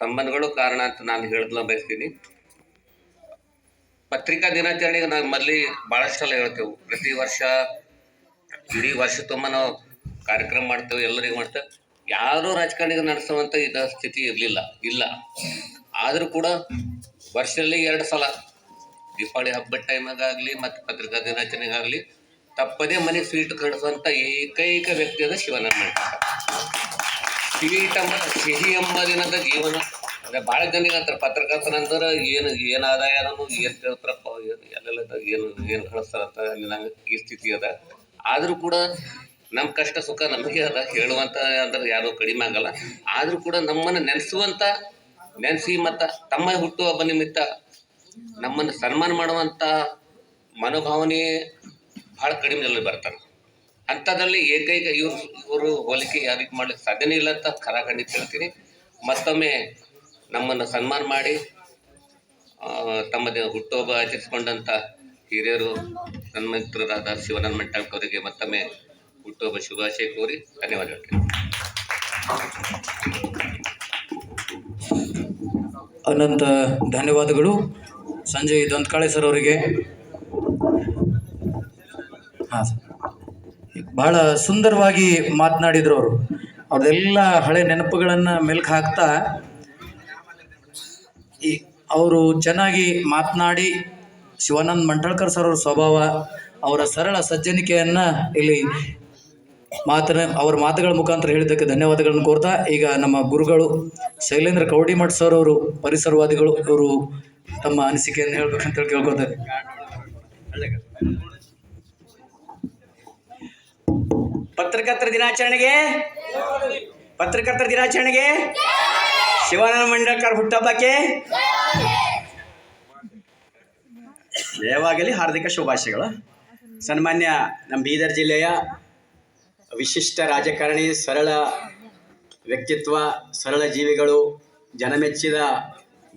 ಸಂಬಂಧಗಳು ಕಾರಣ ಅಂತ ನಾನು ಹೇಳಲು ಬಯಸ್ತೀನಿ. ಪತ್ರಿಕಾ ದಿನಾಚರಣೆಗೆ ನಾವು ಮೊದಲೇ ಭಾಳಷ್ಟೆಲ್ಲ ಹೇಳ್ತೇವೆ. ಪ್ರತಿ ವರ್ಷ ಇಡೀ ವರ್ಷ ತುಂಬ ನಾವು ಕಾರ್ಯಕ್ರಮ ಮಾಡ್ತೇವೆ, ಎಲ್ಲರಿಗೂ ಮಾಡ್ತೇವೆ. ಯಾರೂ ರಾಜಕಾರಣಿಗೆ ನಡೆಸುವಂಥ ಇದು ಸ್ಥಿತಿ ಇಲ್ಲ. ಆದರೂ ಕೂಡ ವರ್ಷದಲ್ಲಿ 2 ಸಲ ದೀಪಾವಳಿ ಹಬ್ಬದ ಟೈಮಾಗಲಿ ಮತ್ತು ಪತ್ರಿಕಾ ದಿನಾಚರಣೆಗಾಗಲಿ ತಪ್ಪದೇ ಮನೆಗೆ ಸ್ವೀಟ್ ಕಳಿಸುವಂಥ ಏಕೈಕ ವ್ಯಕ್ತಿ ಅದ ಶಿವಾನಂದ. ಸಿಹಿ ಎಂಬುದಿನದ ಜೀವನ. ಅಂದರೆ ಭಾಳ ಜನಿಗೆ ಅಂತಾರೆ ಪತ್ರಕರ್ತರಂದ್ರೆ ಏನು ಆದಾಯ ಅನ್ನೋದು ಏನು ಕೇಳ್ತಾರಪ್ಪ, ಎಲ್ಲೆಲ್ಲ ಏನು ಕಳಿಸ್ತಾರಂತ ಅಲ್ಲಿ ನಂಗೆ ಈ ಸ್ಥಿತಿ ಅದ. ಆದರೂ ಕೂಡ ನಮ್ಮ ಕಷ್ಟ ಸುಖ ನಮಗೆ ಅದ, ಹೇಳುವಂಥ ಅಂದ್ರೆ ಯಾರೂ ಕಡಿಮೆ ಆಗಲ್ಲ. ಆದರೂ ಕೂಡ ನಮ್ಮನ್ನು ನೆನೆಸಿ ಮತ್ತು ತಮ್ಮ ಹುಟ್ಟುಹಬ್ಬ ನಿಮಿತ್ತ ನಮ್ಮನ್ನು ಸನ್ಮಾನ ಮಾಡುವಂಥ ಮನೋಭಾವನೆ ಭಾಳ ಕಡಿಮೆಯಲ್ಲಿ ಬರ್ತಾರೆ. ಅಂಥದ್ರಲ್ಲಿ ಏಕೈಕ ಇವರು ಹೋಲಿಕೆ ಯಾರಿಗೆ ಮಾಡ್ಲಿಕ್ಕೆ ಸಾಧ್ಯನೇ ಇಲ್ಲ ಅಂತ ಖಂಡಿತ ಹೇಳ್ತೀನಿ. ಮತ್ತೊಮ್ಮೆ ನಮ್ಮನ್ನು ಸನ್ಮಾನ ಮಾಡಿ ತಮ್ಮದೇ ಹುಟ್ಟುಹಬ್ಬ ಆಚರಿಸಿಕೊಂಡಂಥ ಹಿರಿಯರು ನನ್ನ ಮಿತ್ರರಾದ ಶಿವಾನಂದ ಮಂಟಾಳ್ಕ ಅವರಿಗೆ ಮತ್ತೊಮ್ಮೆ ಹುಟ್ಟುಹಬ್ಬ ಶುಭಾಶಯ ಕೋರಿ ಧನ್ಯವಾದ ಹೇಳ್ತೀನಿ. ಅನಂತ ಧನ್ಯವಾದಗಳು ಸಂಜಯ್ ದೊಂತ್ಕಾಳೆ ಸರ್ ಅವರಿಗೆ. ಹಾಂ ಸರ್, ಭಾಳ ಸುಂದರವಾಗಿ ಮಾತನಾಡಿದರು ಅವರು. ಅವ್ರದ್ದೆಲ್ಲ ಹಳೆ ನೆನಪುಗಳನ್ನು ಮೆಲ್ಕು ಹಾಕ್ತಾ ಅವರು ಚೆನ್ನಾಗಿ ಮಾತನಾಡಿ ಶಿವಾನಂದ ಮಂಟಾಳ್ಕರ್ ಸರ್ ಅವ್ರ ಸ್ವಭಾವ, ಅವರ ಸರಳ ಸಜ್ಜನಿಕೆಯನ್ನು ಇಲ್ಲಿ ಅವರ ಮಾತುಗಳ ಮುಖಾಂತರ ಹೇಳಿದ್ದಕ್ಕೆ ಧನ್ಯವಾದಗಳನ್ನು ಕೋರ್ತಾ, ಈಗ ನಮ್ಮ ಗುರುಗಳು ಶೈಲೇಂದ್ರ ಕವಡಿಮಠ್ ಸರ್ ಅವರು ಪರಿಸರವಾದಿಗಳು, ಇವರು ತಮ್ಮ ಅನಿಸಿಕೆಯನ್ನು ಹೇಳ್ಬೇಕಂತೇಳಿ ಕೇಳ್ಕೊತಾರೆ. ಪತ್ರಕರ್ತರ ದಿನಾಚರಣೆಗೆ ಶಿವಾನಂದ ಮಂಟಾಳ್ಕರ್ ಹುಟ್ಟುಹಬ್ಬಕ್ಕೆ ಜಯವಾಗಲಿ, ಹಾರ್ದಿಕ ಶುಭಾಶಯಗಳು. ಸನ್ಮಾನ್ಯ ನಮ್ಮ ಬೀದರ್ ಜಿಲ್ಲೆಯ ವಿಶಿಷ್ಟ ರಾಜಕಾರಣಿ, ಸರಳ ವ್ಯಕ್ತಿತ್ವ, ಸರಳ ಜೀವಿಗಳು, ಜನಮೆಚ್ಚಿದ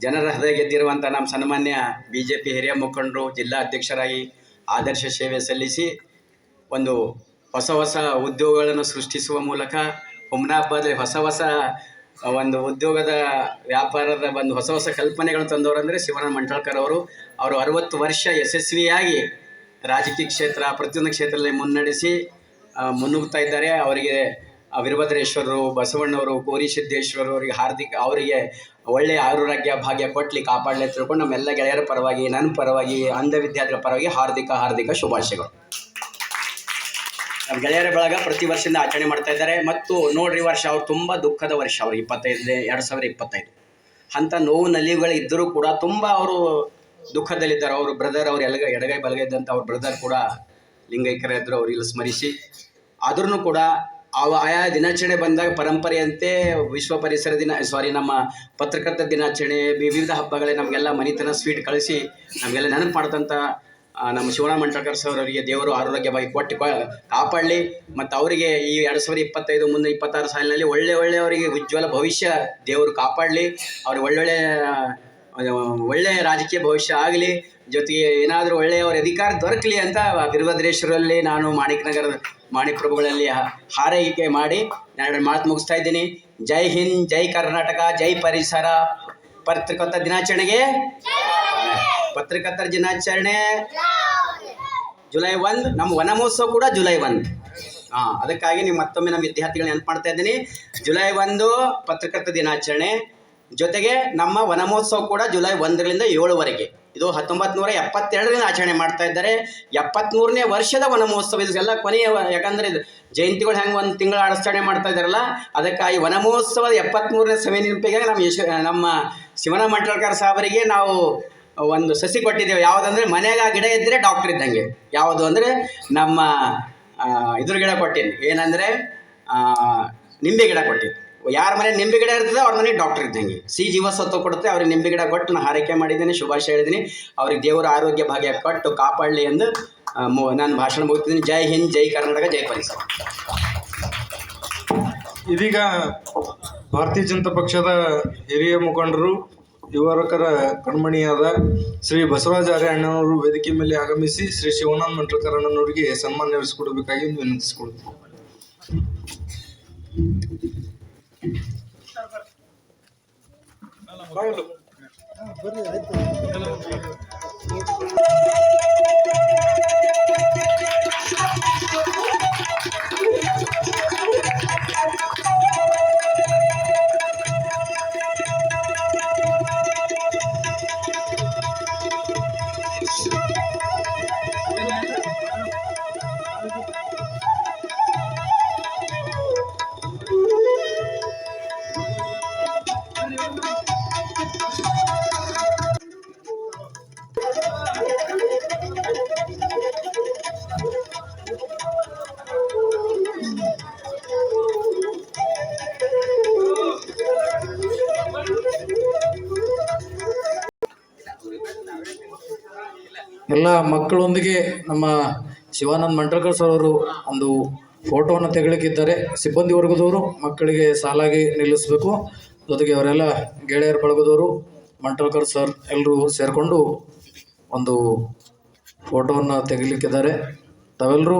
ಜನರ ಹೃದಯ ಗೆದ್ದಿರುವಂಥ ನಮ್ಮ ಸನ್ಮಾನ್ಯ BJP ಹಿರಿಯ ಮುಖಂಡರು, ಜಿಲ್ಲಾ ಅಧ್ಯಕ್ಷರಾಗಿ ಆದರ್ಶ ಸೇವೆ ಸಲ್ಲಿಸಿ ಒಂದು ಹೊಸ ಉದ್ಯೋಗಗಳನ್ನು ಸೃಷ್ಟಿಸುವ ಮೂಲಕ ಹುಮ್ನಾಬಾದಲ್ಲಿ ಹೊಸ ಒಂದು ಉದ್ಯೋಗದ ವ್ಯಾಪಾರದ ಒಂದು ಹೊಸ ಕಲ್ಪನೆಗಳನ್ನು ತಂದವರಂದರೆ ಶಿವಾನಂದ ಮಂಟಾಳ್ಕರ್ ಅವರು. 60 ವರ್ಷ ಯಶಸ್ವಿಯಾಗಿ ರಾಜಕೀಯ ಕ್ಷೇತ್ರ, ಪ್ರತಿಯೊಂದು ಕ್ಷೇತ್ರದಲ್ಲಿ ಮುನ್ನಡೆಸಿ ಮುನ್ನುಗ್ತಾ ಇದ್ದಾರೆ. ಅವರಿಗೆ ವೀರಭದ್ರೇಶ್ವರರು, ಬಸವಣ್ಣವರು, ಕೋರಿಸಿದ್ದೇಶ್ವರರು ಅವರಿಗೆ ಒಳ್ಳೆಯ ಆರೋಗ್ಯ ಭಾಗ್ಯ ಕೊಟ್ಟಲಿ, ಕಾಪಾಡಲಿ ತಿಳ್ಕೊಂಡು ನಮ್ಮೆಲ್ಲ ಗೆಳೆಯರ ಪರವಾಗಿ, ನನ್ನ ಪರವಾಗಿ, ಅಂಧ ವಿದ್ಯಾರ್ಥಿಗಳ ಪರವಾಗಿ ಹಾರ್ದಿಕ ಶುಭಾಶಯಗಳು. ನಮ್ಮ ಗೆಳೆಯರ ಬಳಗ ಪ್ರತಿ ವರ್ಷದಿಂದ ಆಚರಣೆ ಮಾಡ್ತಾ ಇದ್ದಾರೆ. ಮತ್ತು ನೋಡ್ರಿ, ವರ್ಷ ಅವ್ರು ತುಂಬ ದುಃಖದ ವರ್ಷ. ಅವರು 2025 ಅಂಥ ನೋವು ನಲಿವುಗಳು ಇದ್ದರೂ ಕೂಡ ತುಂಬ ಅವರು ದುಃಖದಲ್ಲಿದ್ದಾರೆ. ಅವರು ಬ್ರದರ್, ಅವ್ರು ಎಡಗೈ ಬಲಗೈ ಇದ್ದಂಥ ಅವ್ರ ಬ್ರದರ್ ಕೂಡ ಲಿಂಗೈಕ್ಯರಾದ್ರು, ಅವ್ರು ಇಲ್ಲಿ ಸ್ಮರಿಸಿ. ಆದ್ರೂ ಕೂಡ ಆಯಾ ದಿನಾಚರಣೆ ಬಂದಾಗ ಪರಂಪರೆಯಂತೆ ವಿಶ್ವ ಪರಿಸರ ನಮ್ಮ ಪತ್ರಕರ್ತರ ದಿನಾಚರಣೆ, ವಿವಿಧ ಹಬ್ಬಗಳೇ ನಮಗೆಲ್ಲ ಮನಿತನ ಸ್ವೀಟ್ ಕಳಿಸಿ ನಮಗೆಲ್ಲ ನೆನಪು ಮಾಡ್ತಂಥ ನಮ್ಮ ಶಿವಾನಂದ ಮಂಟಾಳ್ಕರ್ ಸರ್ ಅವರಿಗೆ ದೇವರು ಆರೋಗ್ಯವಾಗಿ ಕೊಟ್ಟು ಕಾಪಾಡಲಿ. ಮತ್ತು ಅವರಿಗೆ ಈ 2025 ಮುಂದೆ 26 ಸಾಲಿನಲ್ಲಿ ಒಳ್ಳೆ ಅವರಿಗೆ ಉಜ್ವಲ ಭವಿಷ್ಯ ದೇವರು ಕಾಪಾಡಲಿ. ಅವ್ರಿಗೆ ಒಳ್ಳೆಯ ರಾಜಕೀಯ ಭವಿಷ್ಯ ಆಗಲಿ. ಜೊತೆಗೆ ಏನಾದರೂ ಒಳ್ಳೆಯ ಅವ್ರ ಅಧಿಕಾರ ದೊರಕಲಿ ಅಂತ ವೀರಭದ್ರೇಶ್ವರಲ್ಲಿ ನಾನು ಮಾಣಿಪ್ರಭುಗಳಲ್ಲಿ ಹಾರೈಕೆ ಮಾಡಿ ನಾನು ಮಾತು ಮುಗಿಸ್ತಾ ಇದ್ದೀನಿ. ಜೈ ಹಿಂದ್, ಜೈ ಕರ್ನಾಟಕ, ಜೈ ಪರಿಸರ. ಪತ್ರಕರ್ತರ ದಿನಾಚರಣೆ ಜುಲೈ 1, ನಮ್ಮ ವನ ಮಹೋತ್ಸವ ಕೂಡ ಜುಲೈ 1. ಅದಕ್ಕಾಗಿ ನೀವು ಮತ್ತೊಮ್ಮೆ ನಮ್ಮ ವಿದ್ಯಾರ್ಥಿಗಳನ್ನ ನೆನಪು ಮಾಡ್ತಾ ಇದ್ದೀನಿ. ಜುಲೈ 1 ಪತ್ರಕರ್ತರ ದಿನಾಚರಣೆ, ಜೊತೆಗೆ ನಮ್ಮ ವನ ಮಹೋತ್ಸವ ಕೂಡ ಜುಲೈ 1ರಿಂದ 7ವರೆಗೆ. ಇದು 1972ರಿಂದ ಆಚರಣೆ ಮಾಡ್ತಾ ಇದ್ದಾರೆ. 73ನೇ ವರ್ಷದ ವನ ಮಹೋತ್ಸವ. ಇದೆಲ್ಲ ಕೊನೆಯ, ಯಾಕಂದರೆ ಜಯಂತಿಗಳು ಹೆಂಗೆ ಒಂದು ತಿಂಗಳ ಆಚರಣೆ ಮಾಡ್ತಾ ಇದ್ದಾರಲ್ಲ, ಅದಕ್ಕಾಗಿ ವನ ಮಹೋತ್ಸವದ 73ನೇ ಸಭೆ ನೆನಪಿಗೆ ನಮ್ಮ ಶಿವಾನಂದ ಮಂಟಾಳ್ಕರ್ ಸಾಹೇಬರಿಗೆ ನಾವು ಒಂದು ಸಸಿ ಕೊಟ್ಟಿದ್ದೇವೆ. ಯಾವುದಂದರೆ ಮನೆಯಾಗ ಗಿಡ ಇದ್ದರೆ ಡಾಕ್ಟರ್ ಇದ್ದಂಗೆ. ಯಾವುದು ಅಂದರೆ ನಮ್ಮ ಇದ್ರ ಗಿಡ ಕೊಟ್ಟಿನಿ, ಏನಂದರೆ ನಿಂಬೆ ಗಿಡ ಕೊಟ್ಟಿದ್ದು. ಯಾರ ಮನೆ ನಿಂಬೆ ಗಿಡ ಇರ್ತದೆ ಅವ್ರ ಮನೆಗೆ ಡಾಕ್ಟರ್ ಇದ್ದಂಗೆ. ಜೀವಸತ್ವ ಕೊಡುತ್ತೆ. ಅವ್ರಿಗೆ ನಿಂಬೆ ಗಿಡ ಕೊಟ್ಟು ನಾನು ಹಾರೈಕೆ ಮಾಡಿದ್ದೀನಿ, ಶುಭಾಶಯ ಹೇಳಿದ್ದೀನಿ. ಅವ್ರಿಗೆ ದೇವರ ಆರೋಗ್ಯ ಭಾಗ್ಯ ಕೊಟ್ಟು ಕಾಪಾಡಲಿ ಎಂದು ನಾನು ಭಾಷಣ ಮುಗಿಸ್ತೀನಿ. ಜೈ ಹಿಂದ್, ಜೈ ಕರ್ನಾಟಕ, ಜೈ ಪರಿಸರ. ಇದೀಗ ಭಾರತೀಯ ಜನತಾ ಪಕ್ಷದ ಹಿರಿಯ ಮುಖಂಡರು, ಯುವಕರ ಕಣ್ಮಣಿಯಾದ ಶ್ರೀ ಬಸವರಾಜ ಅಣ್ಣನವರು ವೇದಿಕೆ ಮೇಲೆ ಆಗಮಿಸಿ ಶ್ರೀ ಶಿವಾನಂದ ಮಂಟಾಳ್ಕರ್ ಅಣ್ಣನವರಿಗೆ ಸನ್ಮಾನ ನೆರವೇರಿಸಿಕೊಡಬೇಕಾಗಿ ವಿನಂತಿಸಿಕೊಳ್ತೀನಿ. ಎಲ್ಲ ಮಕ್ಕಳೊಂದಿಗೆ ನಮ್ಮ ಶಿವಾನಂದ್ ಮಂಟಲ್ಕರ್ ಸರ್ ಅವರು ಒಂದು ಫೋಟೋವನ್ನು ತೆಗಿಲಿಕ್ಕಿದ್ದಾರೆ. ಸಿಬ್ಬಂದಿ ವರ್ಗದವರು ಮಕ್ಕಳಿಗೆ ಸಾಲಾಗಿ ನಿಲ್ಲಿಸಬೇಕು. ಜೊತೆಗೆ ಅವರೆಲ್ಲ ಗೆಳೆಯರ ಬಳಗದವರು ಮಂಟಲ್ಕರ್ ಸರ್ ಎಲ್ಲರೂ ಸೇರಿಕೊಂಡು ಒಂದು ಫೋಟೋವನ್ನು ತೆಗಿಲಿಕ್ಕಿದ್ದಾರೆ. ತಾವೆಲ್ಲರೂ